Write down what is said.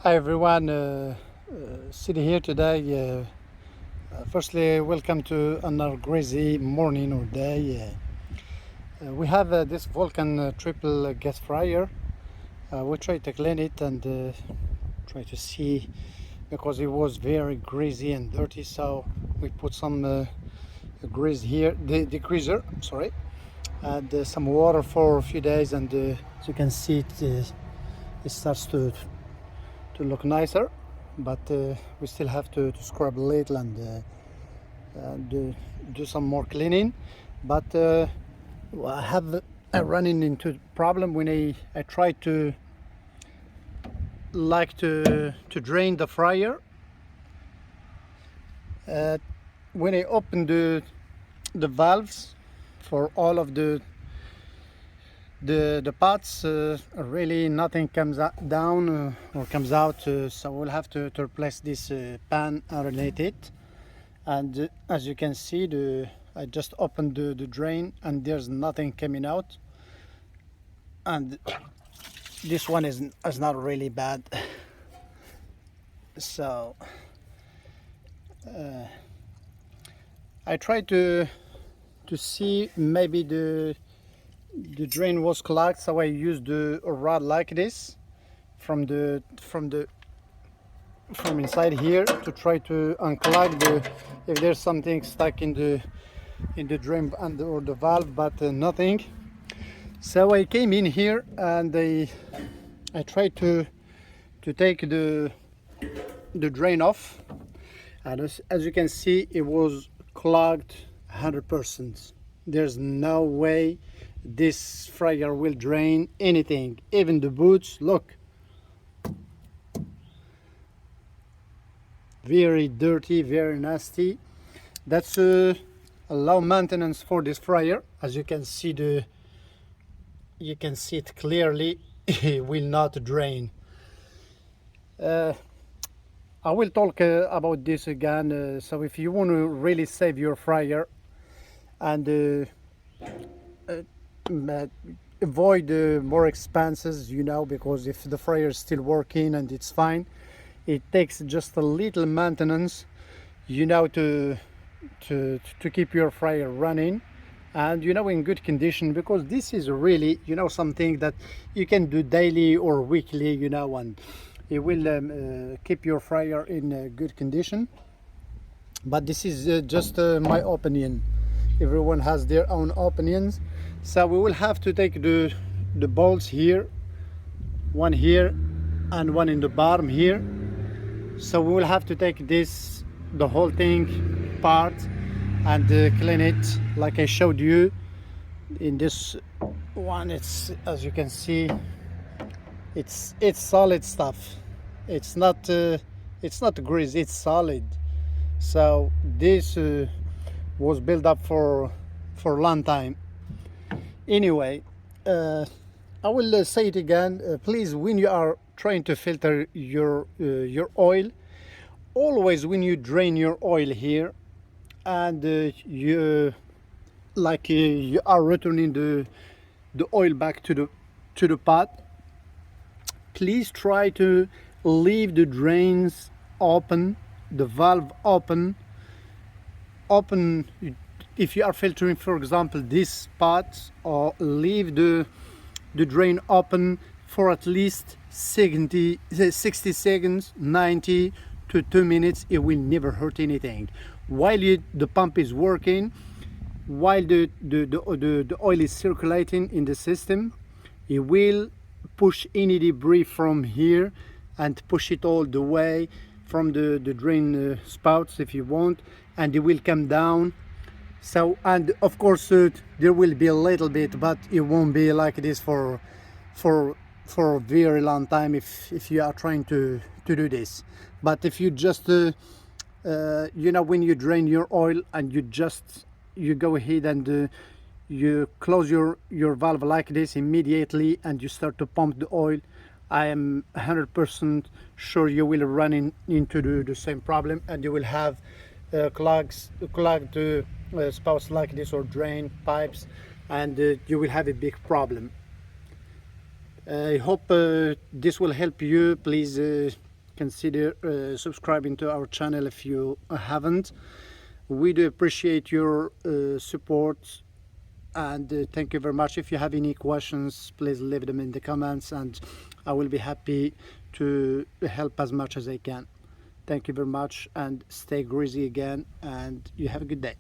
Hi everyone, sitting here today. Firstly, welcome to another crazy morning or day. We have this Vulcan triple gas fryer. We try to clean it and try to see because it was very greasy and dirty. So we put some grease here, the degreaser, sorry, and some water for a few days, and as you can see, it starts to look nicer, but we still have to scrub a little and do some more cleaning. But I have running into problem when I try to drain the fryer. When I open the valves for all of the pots, really nothing comes down or comes out, so we'll have to replace this pan underneath it. And as you can see, I just opened the drain and there's nothing coming out, and this one is not really bad. So I tried to see maybe the drain was clogged, so I used a rod like this from inside here to try to unclog if there's something stuck in the drain or the valve, but nothing. So I came in here and I tried to take the drain off, and as you can see, it was clogged 100%. There's no way this fryer will drain anything, even the boots. Look, very dirty, very nasty. That's a low maintenance for this fryer. As you can see, you can see it clearly. It will not drain. I will talk about this again. So if you want to really save your fryer and avoid more expenses, because if the fryer is still working and it's fine, it takes just a little maintenance, to keep your fryer running and in good condition, because this is really something that you can do daily or weekly, and it will keep your fryer in good condition. But this is just my opinion. Everyone has their own opinions. So we will have to take the bolts here, one here and one in the bottom here. So we will have to take the whole thing apart and clean it like I showed you in this one. It's, as you can see, it's solid stuff. It's not grease, it's solid. So this was built up for a long time. Anyway, I will say it again. Please, when you are trying to filter your oil, always when you drain your oil here and you are returning the oil back to the pot, please try to leave the drains open, the valve open. If you are filtering, for example, this pot, or leave the drain open for at least 60 seconds, 90 to 2 minutes. It will never hurt anything. While the pump is working, while the oil is circulating in the system, it will push any debris from here and push it all the way from the drain spouts if you want, and it will come down. So, and of course there will be a little bit, but it won't be like this for a very long time if you are trying to do this. But if you just when you drain your oil and you go ahead and you close your valve like this immediately and you start to pump the oil, I am 100% sure you will run into the same problem, and you will have clogged spouts like this, or drain pipes, and you will have a big problem. I hope this will help you. Please consider subscribing to our channel if you haven't. We do appreciate your support, and thank you very much. If you have any questions, please leave them in the comments, and I will be happy to help as much as I can. Thank you very much, and stay greasy again, and you have a good day.